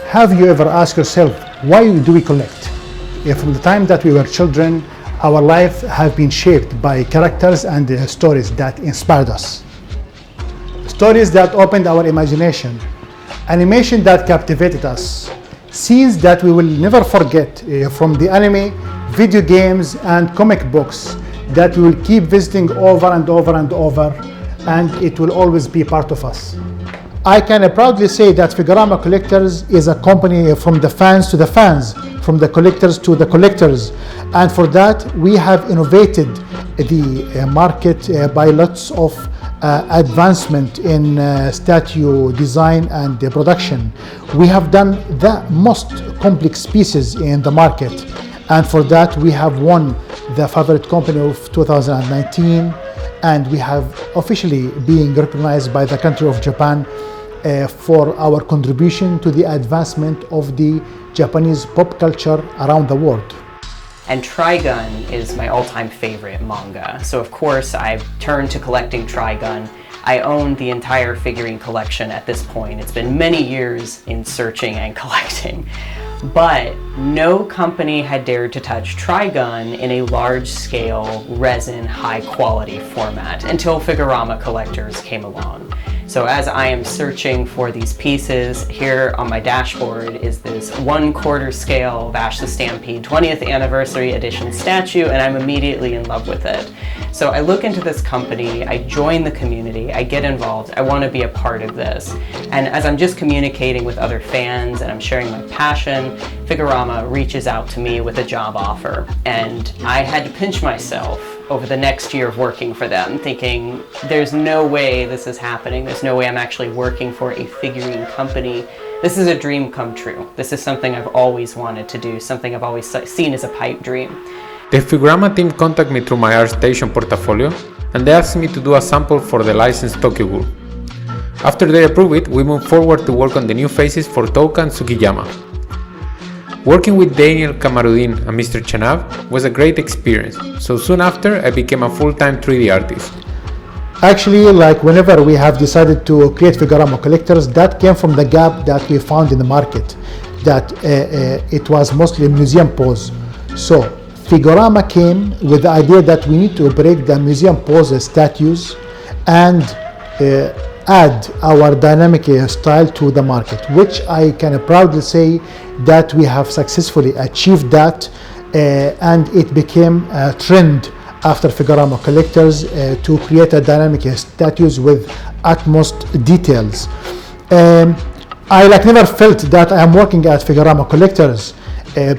Have you ever asked yourself, why do we collect? From the time that we were children, our life have been shaped by characters and stories that inspired us. Stories that opened our imagination, animation that captivated us, scenes that we will never forget from the anime, video games and comic books that we will keep visiting over and over and over, and it will always be part of us. I can proudly say that Figurama Collectors is a company from the fans to the fans, from the collectors to the collectors, and for that we have innovated the market by lots of advancement in statue design and production. We have done the most complex pieces in the market, and for that we have won the favorite company of 2019, and we have officially been recognized by the country of Japan for our contribution to the advancement of the Japanese pop culture around the world. And Trigun is my all-time favorite manga, so of course I've turned to collecting Trigun. I own the entire figurine collection at this point. It's been many years in searching and collecting, but no company had dared to touch Trigun in a large-scale resin, high-quality format until Figurama Collectors came along. So as I am searching for these pieces, here on my dashboard is this 1/4 scale Vash the Stampede 20th Anniversary Edition statue, and I'm immediately in love with it. So I look into this company, I join the community, I get involved, I want to be a part of this. And as I'm just communicating with other fans and I'm sharing my passion, Figurama reaches out to me with a job offer. And I had to pinch myself over the next year of working for them, thinking there's no way this is happening, there's no way I'm actually working for a figurine company. This is a dream come true. This is something I've always wanted to do, something I've always seen as a pipe dream. The Figurama team contacted me through my ArtStation portfolio, and they asked me to do a sample for the licensed Tokyo Ghoul. After they approved it, we moved forward to work on the new faces for Touka and Tsukiyama. Working with Daniel Kamaruddin and Mr. Chanav was a great experience, so soon after I became a full-time 3D artist. Actually, like whenever we have decided to create Figurama Collectors, that came from the gap that we found in the market, that it was mostly museum pose. So Figurama came with the idea that we need to break the museum pose statues and add our dynamic style to the market, which I can proudly say that we have successfully achieved that, and it became a trend after Figurama Collectors to create a dynamic statues with utmost details. I never felt that I am working at Figurama Collectors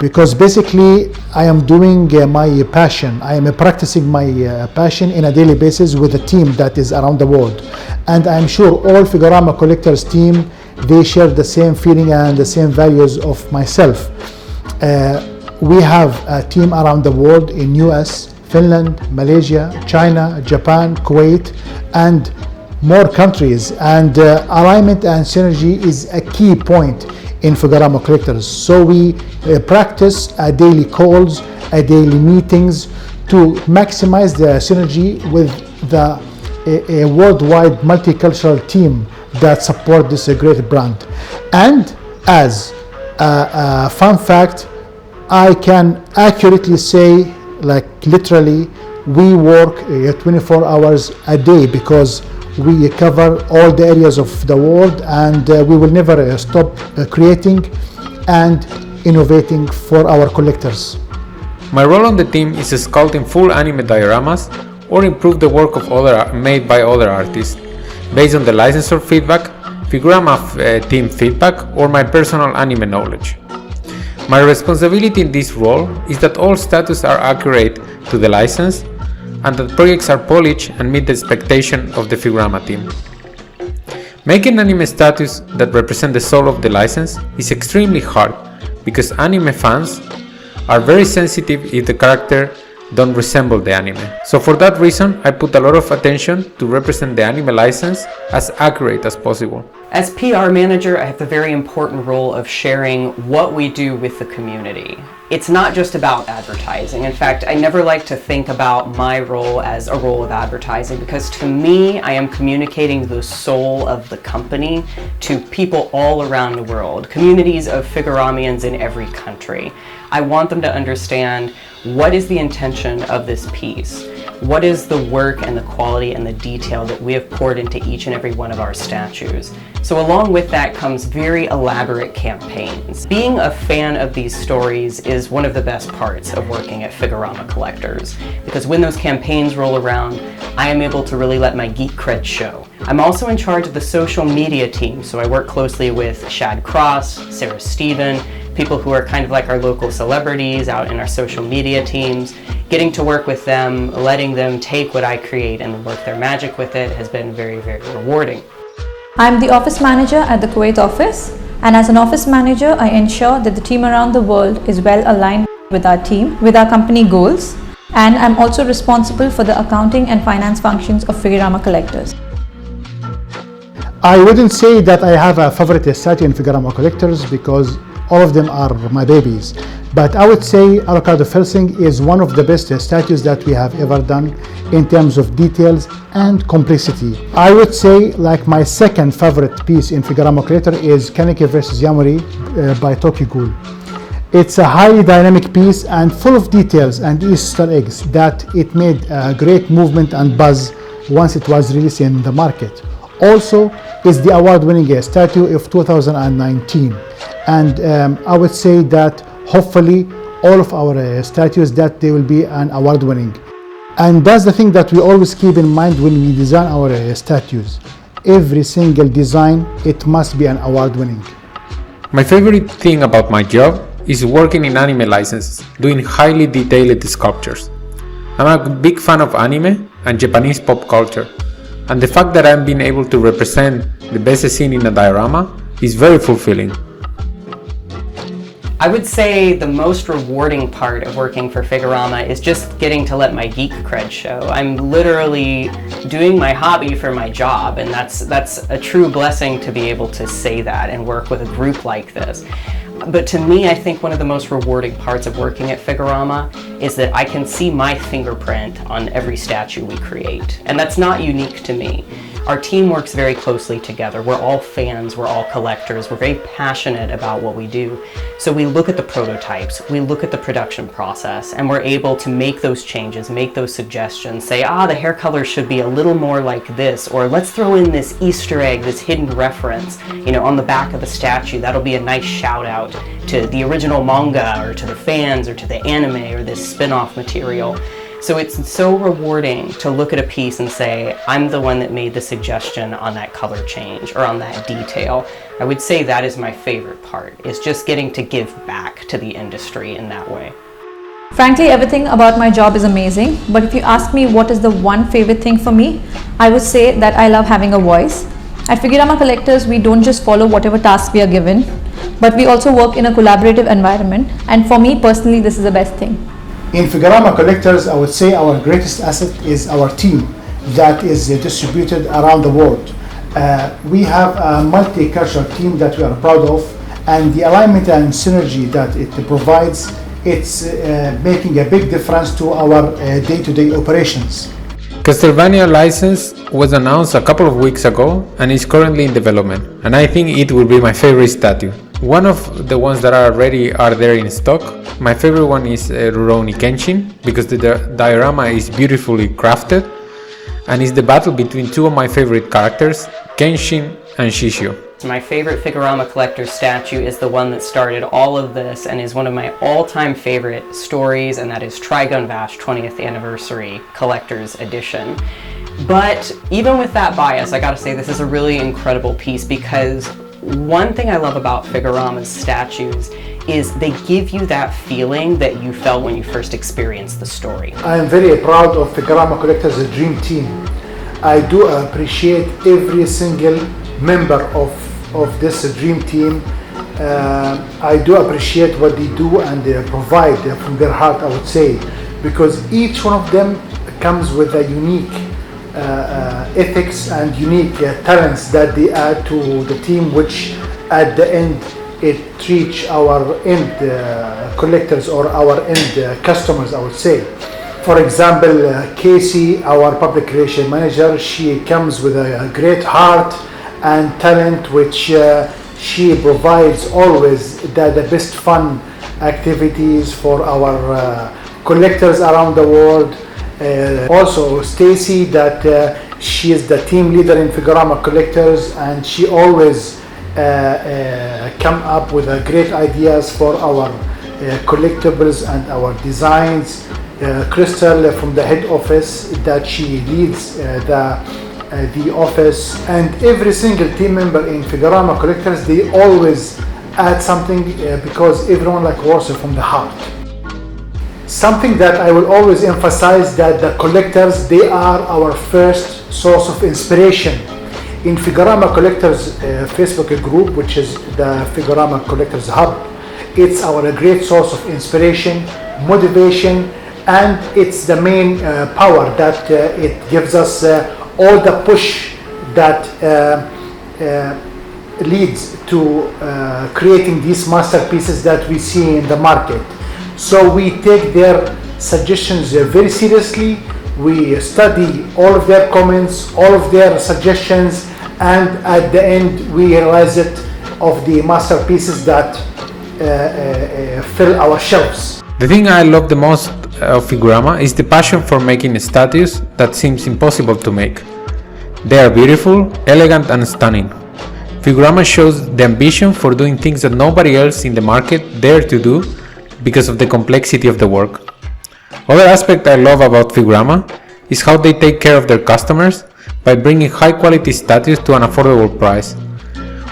because basically I am doing my passion. I am practicing my passion in a daily basis with a team that is around the world, and I am sure all Figurama Collectors team, they share the same feeling and the same values of myself. We have a team around the world in US, Finland, Malaysia, China, Japan, Kuwait, and more countries, and alignment and synergy is a key point in Figurama Collectors. So we practice daily calls, daily meetings to maximize the synergy with the worldwide multicultural team that support this great brand. And as a fun fact, I can accurately say, literally, we work 24 hours a day because we cover all the areas of the world, and we will never stop creating and innovating for our collectors. My role on the team is to sculpt in full anime dioramas or improve the work of made by other artists, based on the licensor feedback, Figurama team feedback, or my personal anime knowledge. My responsibility in this role is that all statues are accurate to the license, and that projects are polished and meet the expectation of the Figurama team. Making anime statues that represent the soul of the license is extremely hard, because anime fans are very sensitive if the character don't resemble the anime. So for that reason, I put a lot of attention to represent the anime license as accurate as possible. As PR manager, I have the very important role of sharing what we do with the community. It's not just about advertising. In fact, I never like to think about my role as a role of advertising because to me, I am communicating the soul of the company to people all around the world, communities of Figuramians in every country. I want them to understand what is the intention of this piece. What is the work and the quality and the detail that we have poured into each and every one of our statues? So along with that comes very elaborate campaigns. Being a fan of these stories is one of the best parts of working at Figurama Collectors, because when those campaigns roll around, I am able to really let my geek cred show. I'm also in charge of the social media team, so I work closely with Shad Cross, Sarah Stephen, people who are kind of like our local celebrities out in our social media teams. Getting to work with them, letting them take what I create and work their magic with it has been very, very rewarding. I'm the office manager at the Kuwait office, and as an office manager, I ensure that the team around the world is well aligned with our team, with our company goals, and I'm also responsible for the accounting and finance functions of Figurama Collectors. I wouldn't say that I have a favorite statue in Figurama Collectors because all of them are my babies. But I would say Avocado Felsing is one of the best statues that we have ever done in terms of details and complexity. I would say like my second favorite piece in Figurama Collector is Kaneki vs. Yamori by Tokyo Ghoul. It's a highly dynamic piece and full of details and Easter eggs that it made a great movement and buzz once it was released in the market. Also, is the award-winning statue of 2019. And I would say that hopefully all of our statues that they will be an award-winning. And that's the thing that we always keep in mind when we design our statues. Every single design, it must be an award-winning. My favorite thing about my job is working in anime licenses, doing highly detailed sculptures. I'm a big fan of anime and Japanese pop culture, and the fact that I'm being able to represent the best scene in a diorama is very fulfilling. I would say the most rewarding part of working for Figurama is just getting to let my geek cred show. I'm literally doing my hobby for my job, and that's a true blessing to be able to say that and work with a group like this. But to me, I think one of the most rewarding parts of working at Figurama is that I can see my fingerprint on every statue we create. And that's not unique to me. Our team works very closely together. We're all fans, we're all collectors, we're very passionate about what we do. So we look at the prototypes, we look at the production process, and we're able to make those changes, make those suggestions, say, the hair color should be a little more like this, or let's throw in this Easter egg, this hidden reference, on the back of the statue. That'll be a nice shout out to the original manga, or to the fans, or to the anime, or this spin-off material. So it's so rewarding to look at a piece and say, I'm the one that made the suggestion on that color change or on that detail. I would say that is my favorite part, is just getting to give back to the industry in that way. Frankly, everything about my job is amazing, but if you ask me what is the one favorite thing for me, I would say that I love having a voice. At Figurama Collectors, we don't just follow whatever tasks we are given, but we also work in a collaborative environment, and for me personally, this is the best thing. In Figurama Collectors, I would say our greatest asset is our team that is distributed around the world. We have a multicultural team that we are proud of, and the alignment and synergy that it provides, it's making a big difference to our day-to-day operations. Castlevania license was announced a couple of weeks ago and is currently in development, and I think it will be my favorite statue. One of the ones that are already are there in stock. My favorite one is Rurouni Kenshin, because the diorama is beautifully crafted and is the battle between two of my favorite characters, Kenshin and Shishio. My favorite Figurama Collectors statue is the one that started all of this and is one of my all-time favorite stories, and that is Trigun Vash 20th Anniversary Collector's Edition. But even with that bias, I gotta say this is a really incredible piece, because one thing I love about Figurama's statues is they give you that feeling that you felt when you first experienced the story. I am very proud of Figurama Collectors, the dream team. I do appreciate every single member of this dream team. I do appreciate what they do and they provide from their heart, I would say, because each one of them comes with a unique ethics and unique talents that they add to the team, which at the end it reach our end collectors or our end customers, I would say. For example, Casey, our public relation manager, she comes with a great heart and talent, which she provides always the best fun activities for our collectors around the world. Also Stacy, that she is the team leader in Figurama Collectors, and she always come up with great ideas for our collectibles and our designs. Crystal from the head office, that she leads the office, and every single team member in Figurama Collectors, they always add something because everyone works from the heart. Something that I will always emphasize, that the collectors, they are our first source of inspiration. In Figurama Collectors Facebook group, which is the Figurama Collectors Hub, it's our great source of inspiration, motivation, and it's the main power that it gives us all the push that leads to creating these masterpieces that we see in the market. So we take their suggestions very seriously. We study all of their comments, all of their suggestions, and at the end we realize it of the masterpieces that fill our shelves. The thing I love the most of Figurama is the passion for making statues that seems impossible to make. They are beautiful, elegant and stunning. Figurama shows the ambition for doing things that nobody else in the market dare to do because of the complexity of the work. Other aspect I love about Figurama is how they take care of their customers by bringing high quality statues to an affordable price,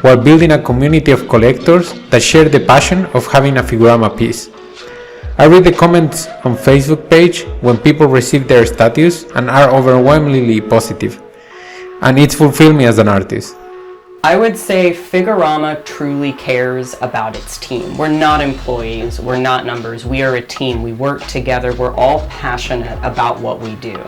while building a community of collectors that share the passion of having a Figurama piece. I read the comments on Facebook page when people receive their statues and are overwhelmingly positive, and it fulfills me as an artist. I would say Figurama truly cares about its team. We're not employees, we're not numbers, we are a team. We work together, we're all passionate about what we do.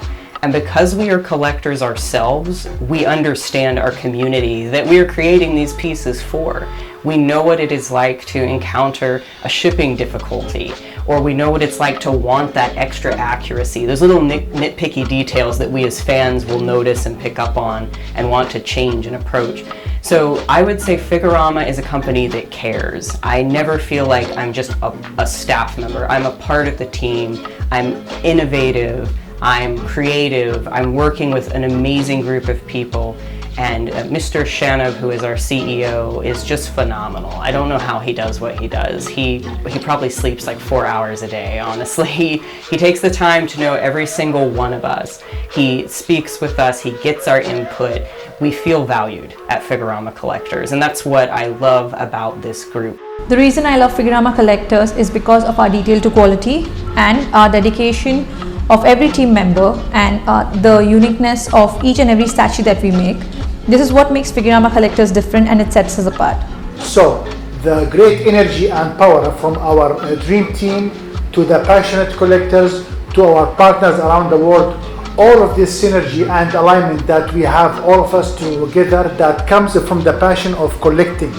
And because we are collectors ourselves, we understand our community that we are creating these pieces for. We know what it is like to encounter a shipping difficulty, or we know what it's like to want that extra accuracy, those little nitpicky details that we as fans will notice and pick up on and want to change and approach. So I would say Figurama is a company that cares. I never feel like I'm just a staff member. I'm a part of the team. I'm innovative. I'm creative. I'm working with an amazing group of people. And Mr. Shanov, who is our CEO, is just phenomenal. I don't know how he does what he does. He probably sleeps 4 hours a day, honestly. He takes the time to know every single one of us. He speaks with us, he gets our input. We feel valued at Figurama Collectors, and that's what I love about this group. The reason I love Figurama Collectors is because of our detail to quality and our dedication of every team member and the uniqueness of each and every statue that we make. This is what makes Figurama Collectors different, and it sets us apart. So the great energy and power from our dream team to the passionate collectors to our partners around the world, all of this synergy and alignment that we have, all of us together, that comes from the passion of collecting.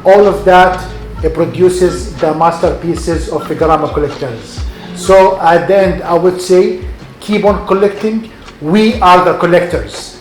All of that produces the masterpieces of Figurama Collectors. So at the end, I would say, keep on collecting. We are the collectors.